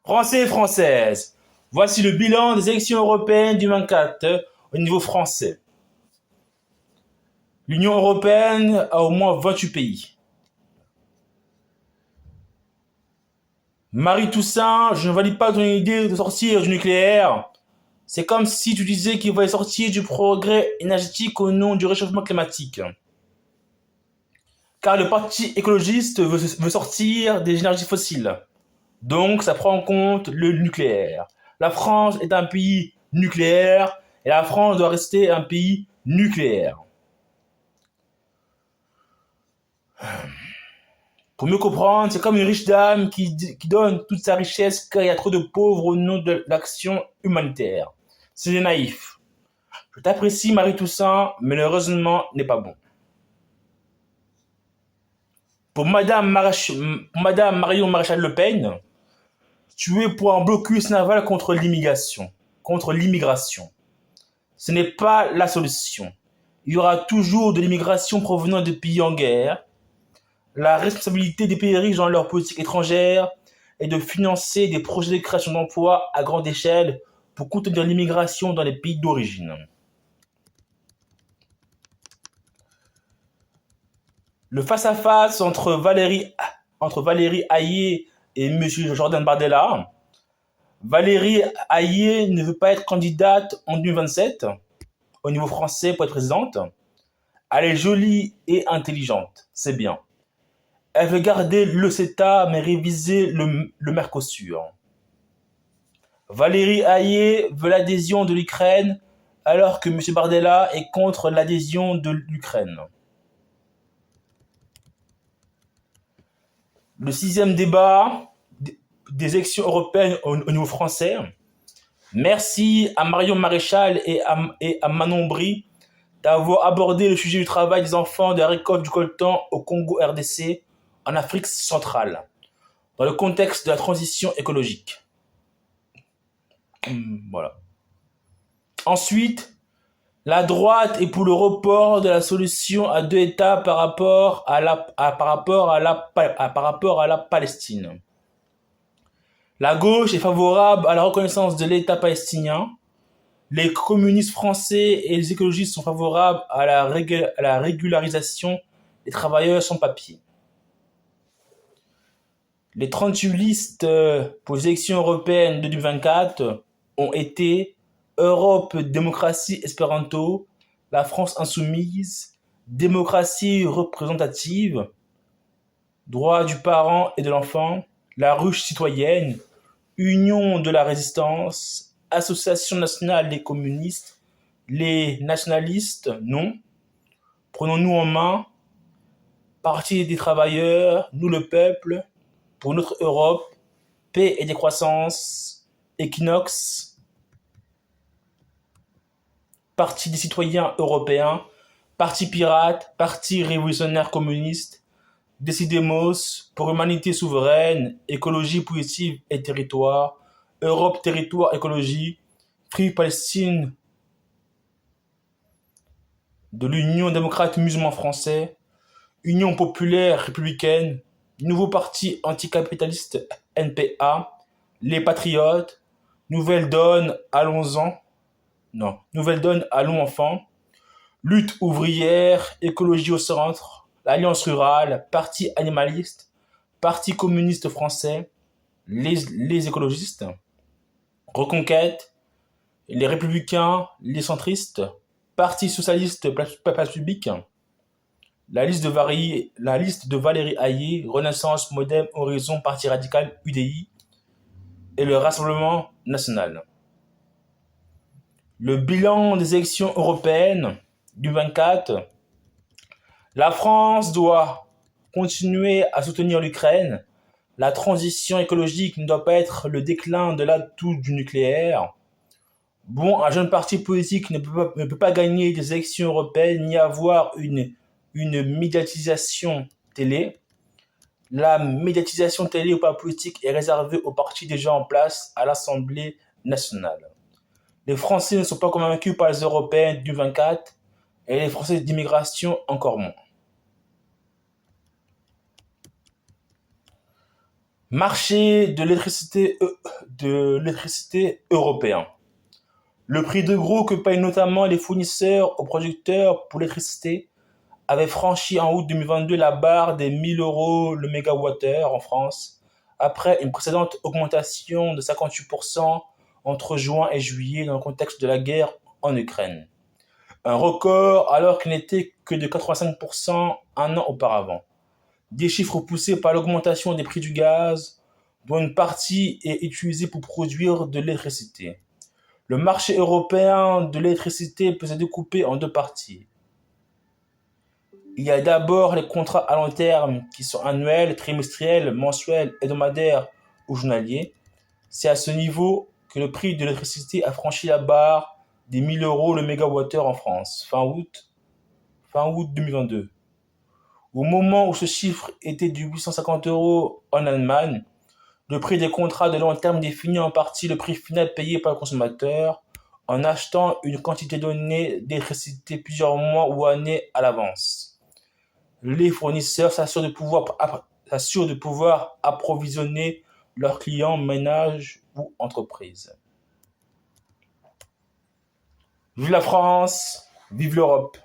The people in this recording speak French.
Français et Françaises, voici le bilan des élections européennes du 24 au niveau français. L'Union européenne a au moins 28 pays. Marie Toussaint, je ne valide pas ton idée de sortir du nucléaire. C'est comme si tu disais qu'il fallait sortir du progrès énergétique au nom du réchauffement climatique. Car le parti écologiste veut sortir des énergies fossiles. Donc ça prend en compte le nucléaire. La France est un pays nucléaire et la France doit rester un pays nucléaire. Pour mieux comprendre, c'est comme une riche dame qui donne toute sa richesse car il y a trop de pauvres au nom de l'action humanitaire. C'est naïf. Je t'apprécie Marie Toussaint, mais le raisonnement n'est pas bon. Pour Madame Marion Maréchal Le Pen, tu es pour un blocus naval contre l'immigration. Ce n'est pas la solution. Il y aura toujours de l'immigration provenant de pays en guerre. La responsabilité des pays riches dans leur politique étrangère est de financer des projets de création d'emplois à grande échelle pour contenir l'immigration dans les pays d'origine. Le face-à-face entre Valérie Hayé et M. Jordan Bardella. Valérie Hayé ne veut pas être candidate en 2027 au niveau français pour être présidente. Elle est jolie et intelligente, c'est bien. Elle veut garder le CETA mais réviser le Mercosur. Valérie Hayé veut l'adhésion de l'Ukraine alors que M. Bardella est contre l'adhésion de l'Ukraine. Le 6e débat des élections européennes au niveau français. Merci à Marion Maréchal et à Manon Bry d'avoir abordé le sujet du travail des enfants de la récolte du coltan au Congo RDC en Afrique centrale, dans le contexte de la transition écologique. Voilà. Ensuite, la droite est pour le report de la solution à 2 États par rapport à la Palestine. La gauche est favorable à la reconnaissance de l'État palestinien. Les communistes français et les écologistes sont favorables à la régularisation des travailleurs sans papier. Les 38 listes pour les élections européennes de 2024 ont été Europe Démocratie Espéranto, la France Insoumise, Démocratie Représentative, Droit du parent et de l'enfant, la Ruche Citoyenne, Union de la Résistance, Association nationale des communistes, les nationalistes, non, Prenons-nous en main, Parti des travailleurs, nous le peuple, pour notre Europe, paix et décroissance, Equinox, Parti des citoyens européens, Parti pirate, Parti révolutionnaire communiste, Décidemos, pour humanité souveraine, écologie positive et territoire, Europe territoire écologie, Free Palestine de l'Union démocrate musulman français, Union populaire républicaine, Nouveau parti anticapitaliste NPA, Les Patriotes, Nouvelle donne, allons enfants, Lutte ouvrière, écologie au centre, l'Alliance rurale, Parti animaliste, Parti communiste français, les écologistes, Reconquête, les républicains, les centristes, Parti socialiste, place publique, la liste de Valérie Hayé, Renaissance, Modem, Horizon, Parti radical, UDI et le Rassemblement national. Le bilan des élections européennes du 24, la France doit continuer à soutenir l'Ukraine. La transition écologique ne doit pas être le déclin de l'atout du nucléaire. Bon, un jeune parti politique ne peut pas gagner des élections européennes ni avoir une médiatisation télé. La médiatisation télé ou pas politique est réservée aux partis déjà en place à l'Assemblée nationale. Les Français ne sont pas convaincus par les Européennes du 24 et les Français d'immigration encore moins. Marché de l'électricité de l'électricité européen. Le prix de gros que payent notamment les fournisseurs aux producteurs pour l'électricité avait franchi en août 2022 la barre des 1000 euros le mégawattheure en France, après une précédente augmentation de 58% entre juin et juillet dans le contexte de la guerre en Ukraine. Un record alors qu'il n'était que de 85% un an auparavant. Des chiffres poussés par l'augmentation des prix du gaz, dont une partie est utilisée pour produire de l'électricité. Le marché européen de l'électricité peut se découper en deux parties. Il y a d'abord les contrats à long terme qui sont annuels, trimestriels, mensuels, hebdomadaires ou journaliers. C'est à ce niveau que le prix de l'électricité a franchi la barre des 1000 euros le mégawattheure en France, fin août 2022. Au moment où ce chiffre était de 850 euros en Allemagne, le prix des contrats de long terme définit en partie le prix final payé par le consommateur en achetant une quantité donnée d'électricité plusieurs mois ou années à l'avance. Les fournisseurs s'assurent de pouvoir approvisionner leurs clients, ménages ou entreprises. Vive la France, vive l'Europe!